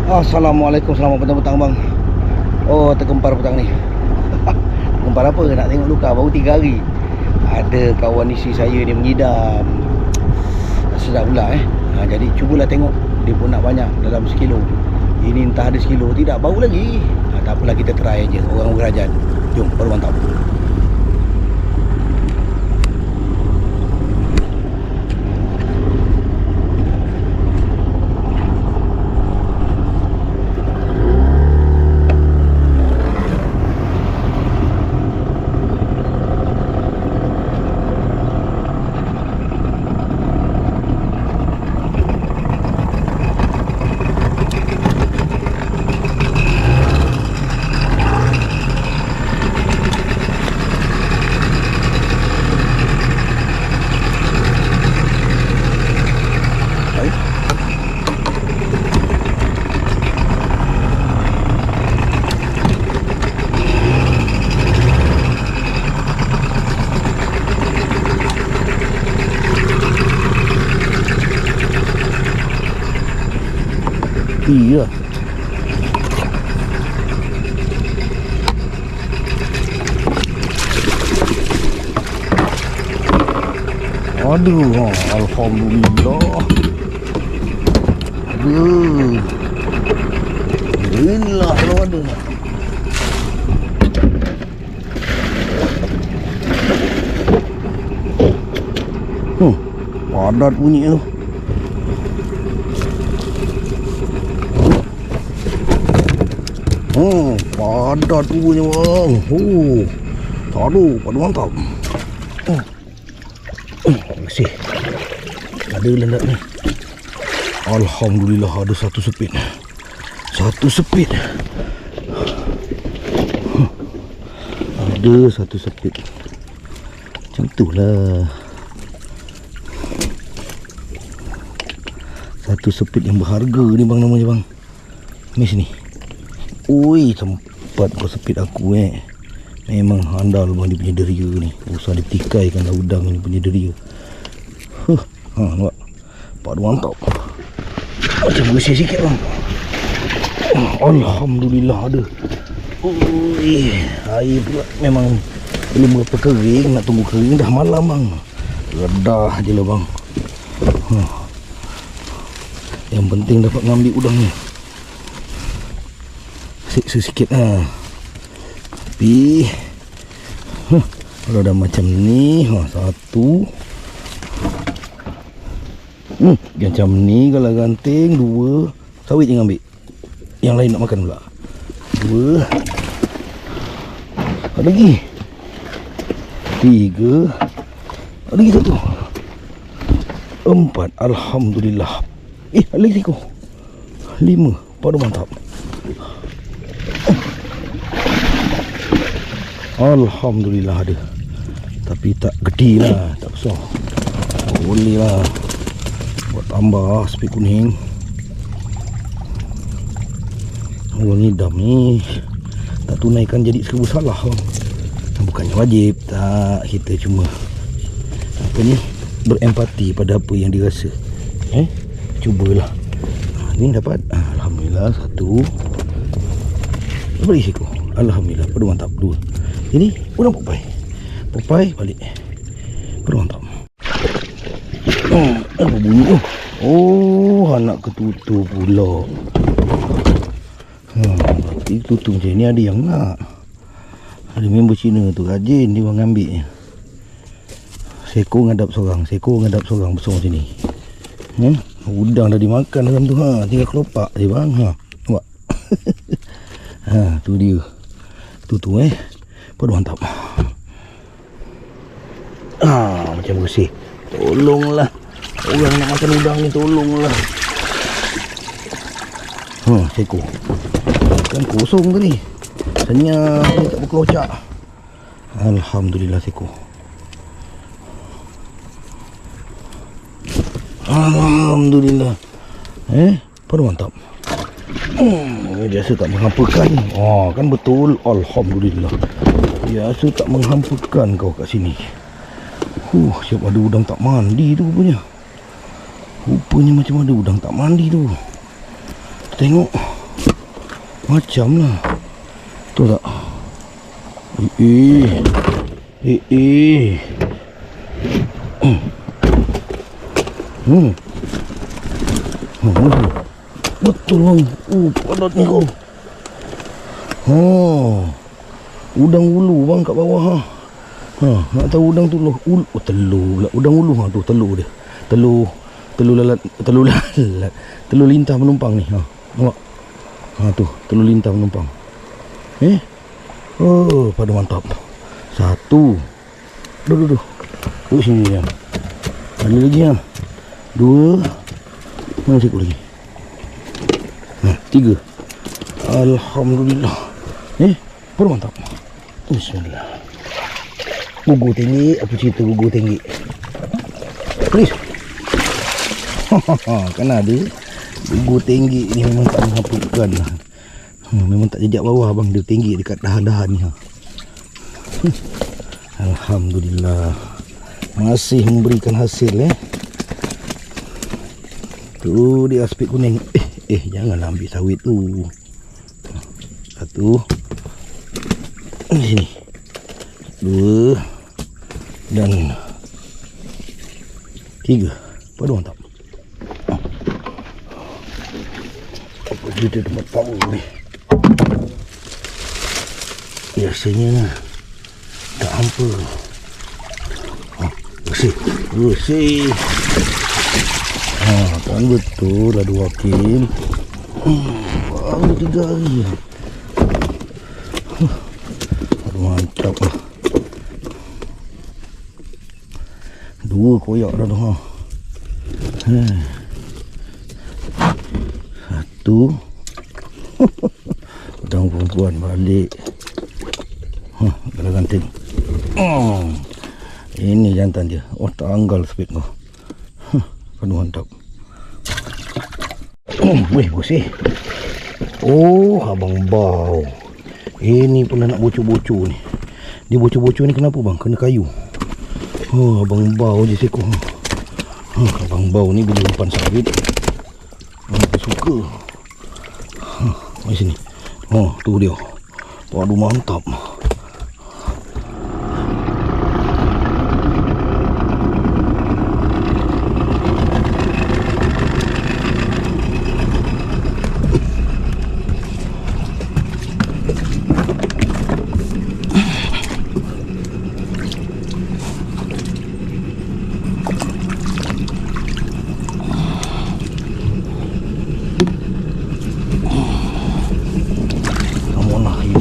Assalamualaikum, selamat petang-petang bang. Oh, tergempar petang ni. Tergempar apa? Nak tengok luka baru 3 hari. Ada kawan isi saya ni mengidam. Sedap pula jadi cubalah tengok. Dia pun nak banyak dalam sekilo. Ini entah ada sekilo tidak, bau lagi. Tak apalah, kita try aja. Orang berajan. Jom, baru mantap. Iya. Aduh, alhamdulillah. Aduh. Alhamdulillah kalau ada. Padat bunyi tu. Padat punya bang. Taruh, pada mantap. Terima kasih. Ada landak ni. Alhamdulillah ada satu sepit. Satu sepit. Ada satu sepit. Macam itulah. Satu sepit yang berharga ni bang, namanya bang. Ni sini. Ui, tempat kau sepit aku memang handal bang, dia punya deria ni. Usah ditikaikan lah udang ni punya deria. Nampak? Padu mantap. Macam bersih sikit bang. Alhamdulillah ada. Ui, air pula memang belum berapa kering. Nak tunggu kering dah malam bang. Redah je lah bang. Yang penting dapat ngambil udang ni. Sikit tapi kalau dah macam ni satu macam ni, kalau ganting dua, sawit je ambil. Yang lain nak makan pula. Dua, ada lagi tiga, ada lagi satu, empat. Alhamdulillah. Ada lagi tiga, lima. Pada mantap. Alhamdulillah ada. Tapi tak gede lah, tak besar. Boleh lah buat tambah sepit kuning. Orang ngidam ni tak tunaikan jadi serba salah bang. Bukannya wajib, tak. Kita cuma berempati pada apa yang dirasa. Cubalah. Ni dapat. Alhamdulillah satu. Beri siku. Alhamdulillah, pada mantap. Dua. Ini udang popai. Popai balik. Pada mantap. Apa bunyi tu? Anak ketutup pula. Berarti tutup macam ni ada yang nak. Ada member Cina tu rajin, dia orang ambil. Seko ngadap seorang, besar macam ni. Udang dah dimakan dalam tu. Tinggal kelopak je bang. Nampak? Tu dia. Tu pada mantap. Macam bersih. Tolonglah. Orang nak makan udang ni, tolonglah. Seko. Kan kosong tadi. Senyap ni tak berkelocak. Alhamdulillah seko. Alhamdulillah. Pada mantap. Biasa tak menghampakan. Kan betul. Alhamdulillah. Biasa tak menghampakan kau kat sini. Siap ada udang tak mandi tu rupanya. Rupanya macam ada udang tak mandi tu. Tengok. Macam lah. Betul tak? Betul bang. Padat ni kau. Udang ulu bang kat bawah ha. Nak tahu udang tu telur pula. Udang ulu tu telur dia. Telur lalat, telur lintah penumpang ni. Nampak? Tu telur lintah penumpang. Pada mantap. Satu. Duh. Sini dia. Ada lagi ha. Dua. Mana sekut lagi? Tiga. Alhamdulillah. Pada mantap. Bismillah. Gugur tinggi. Apa cerita gugur tinggi? Please. Kan ada. Gugur tinggi ni memang tak menghapuskan lah. Memang tak jejak bawah bang. Dia tinggi dekat dahan-dahan ni. Alhamdulillah. Masih memberikan hasil Tu dia aspek kuning. Janganlah ambil sawit tu. Satu. Sini. Dua. Dan tiga. Pada mantap. Apa cerita tempat power ni? Biasanya tak hampa. Bersih. Kan betul ada wakil. Baru 3 hari. Mantap lah. 2 koyak dah tu. Satu. Udang perempuan balik. Dah ganting. Ini jantan dia. Tanggal speed kau. Kan mantap. Bersih. Abang bau. Ini pula nak bocor-bocor ni. Dia bocor-bocor ni kenapa bang? Kena kayu. Abang bau je seko. Abang bau ni bila umpan sawit. Aku suka. Mari sini. Tu dia. Waduh mantap.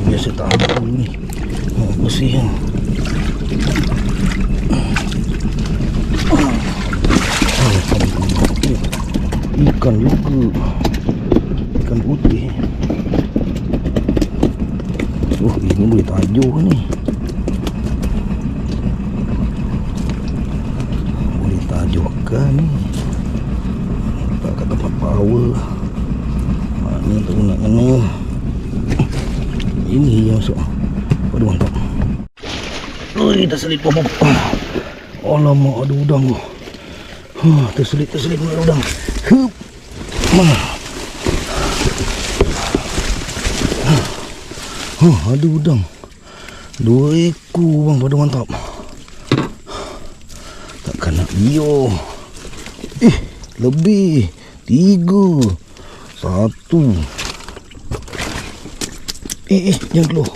Biasa tak ada ni. Bersih kan. Ikan juga. Ikan putih. Ini boleh tajuk ni. Boleh tajukkan ni. Tak kat tempat power. Mana tu nak kena. Ini yang masuk. Waduh mantap. Terselit pom. Alamak ada udang tu. Terselit ada udang. Ada udang. 2 ekor bang, pada mantap. Takkan nak bio. Lebih. 3. 1. Jangan keluar.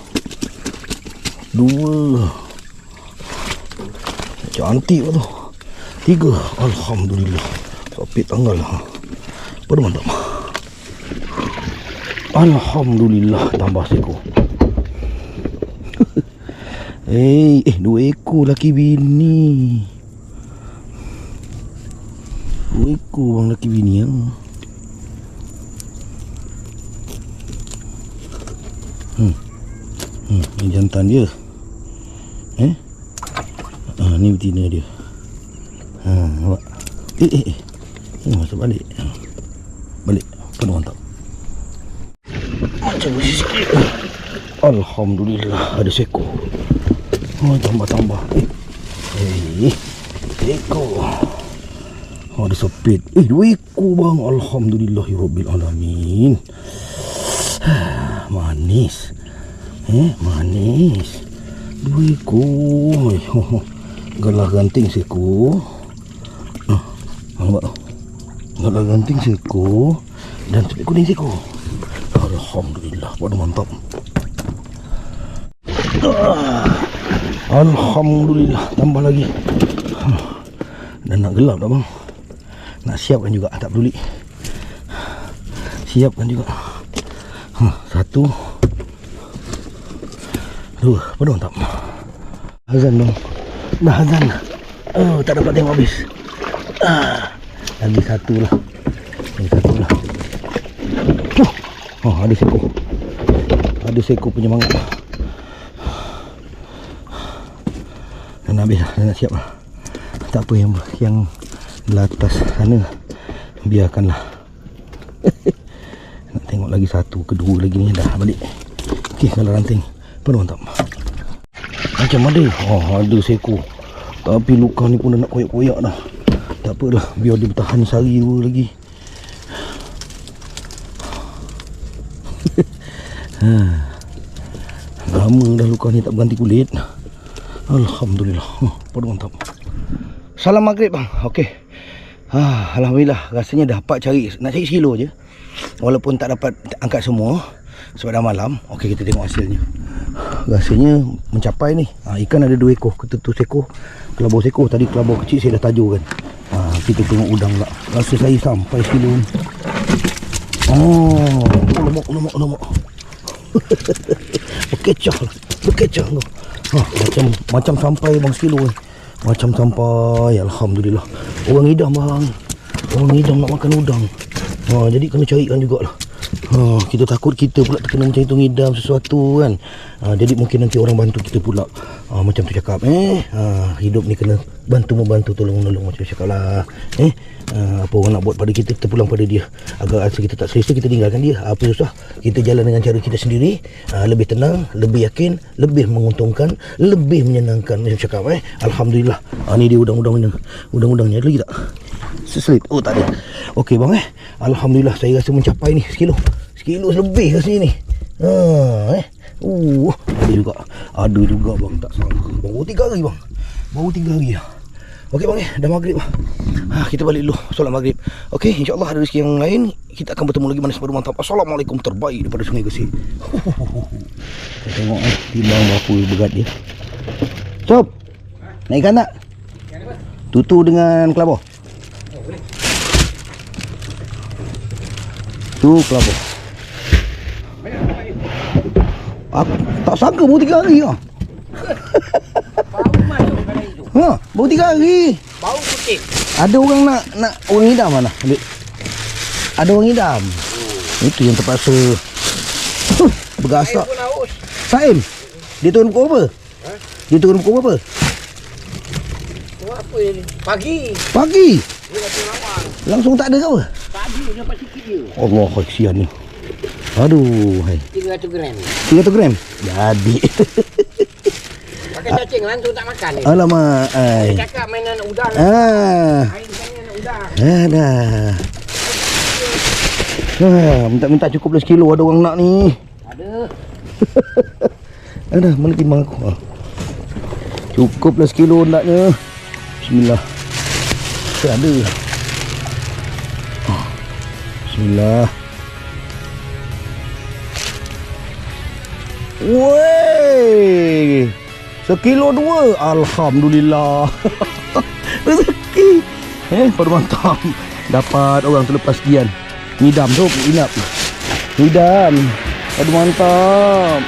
2. Cantik lah tu. 3. Alhamdulillah. Sapit tanggal lah. Pada mantap. Alhamdulillah. Tambah seko. 2 ekor laki bini. 2 ekor bang laki bini. Ini jantan dia. Ni betina dia. Nampak. Ini masuk balik. Balik. Penuh mantap. Macam bersih sikit. Alhamdulillah ada seko. Tambah. Ekor. Ada sepit. 2 ekor bang. Alhamdulillahirabbil alamin. manis. Manis. 2 ekor. Galah ganting seekor. Nampak? Galah ganting seekor dan sepik kuning seekor. Alhamdulillah, pada mantap. Alhamdulillah, tambah lagi. Dan nak gelap tak bang? Nak siapkan juga, tak peduli. Siapkan juga. 1 2, pada mantap. Azan bang. Dah azan. Tak dapat tengok habis. Lagi 1 lah. Ada seekor. Ada seekor punya mangga. Dah nak habis lah, dah nak siap lah. Tak apa yang atas sana, biarkanlah. Nak tengok lagi 1 ke 2 lagi ni, dah balik. Okey, kalau ranting pada mantap. Macam ada. Ada seekor. Tapi luka ni pun dah nak koyak-koyak dah. Tak apalah, biar dia bertahan sehari 2 lagi. Lama dah luka ni tak berganti kulit. Alhamdulillah. Pada mantap. Salam maghrib bang. Okey. Alhamdulillah, rasanya dapat nak cari sekilo je. Walaupun tak dapat angkat semua sebab dah malam. Okey, kita tengok hasilnya. Rasanya mencapai ni. Ikan ada 2 ekor, ketutu seekor, kelabau seekor. Tadi kelabau kecil saya dah tajuk kan. Kita tengok udang pula. Rasa saya sampai sekilo ni. Lemak. Berkecah tu. Macam sampai bang sekilo ni. Macam sampai. Alhamdulillah. Orang ngidam bang. Orang ngidam nak makan udang. Jadi kena carikan jugalah. Kita takut kita pula terkena macam itu, ngidam sesuatu kan. Jadi mungkin nanti orang bantu kita pula. Macam tu cakap. Hidup ni kena bantu-membantu, tolong-menolong macam cakap lah. Apa orang nak buat pada kita, kita pulang pada dia. Agar rasa kita tak selesa, kita tinggalkan dia. Apa susah, kita jalan dengan cara kita sendiri. Lebih tenang, lebih yakin, lebih menguntungkan, lebih menyenangkan macam cakap. Alhamdulillah. Ni dia udang-udangnya. Udang-udangnya ada lagi tak? Seselit. Tak ada. Okey bang. Alhamdulillah, saya rasa mencapai ni sekilo lebih rasanya ni. Ada juga bang, tak sangka. Baru 3 hari bang. Lah. Okey bang, dah maghrib lah. Kita balik dulu solat maghrib. Okey, insya-Allah ada rezeki yang lain kita akan bertemu lagi manis pada mantap. Assalamualaikum, terbaik daripada Sungai Gesih. Kita tengok timbang berapa berat dia. Sob. Naikkan tak? Tutu dengan kelabau. Tu kelabau. Aku tak sangka baru 3 hari lah. Baru 3 hari. Bau putih. Ada orang nak orang hidam mana? Ada orang hidam. Itu yang terpaksa bergasak. Saim. Dia turun pukul apa? Dia turun pukul apa? Apa ni? Pagi. Dia datang awal. Langsung tak ada ke apa? Tak ada, dia dapat sikit je. Allah, kesian ni. Aduh, 300 gram. 300 gram? Jadi. Pakai cacing langsung tak makan ni. Alamak. Dia cakap mainan udang. Air misalnya nak udang. Minta cukuplah sekilo, ada orang nak ni. Ada. Mana timbang aku? Cukuplah sekilo naknya. Bismillah. Saya ada. Bismillah. Wey, 1 kilo 2. Alhamdulillah. Rezeki. Pada mantap. Dapat orang terlepas sekian. Ngidam tu, inap. Ngidam. Pada mantap.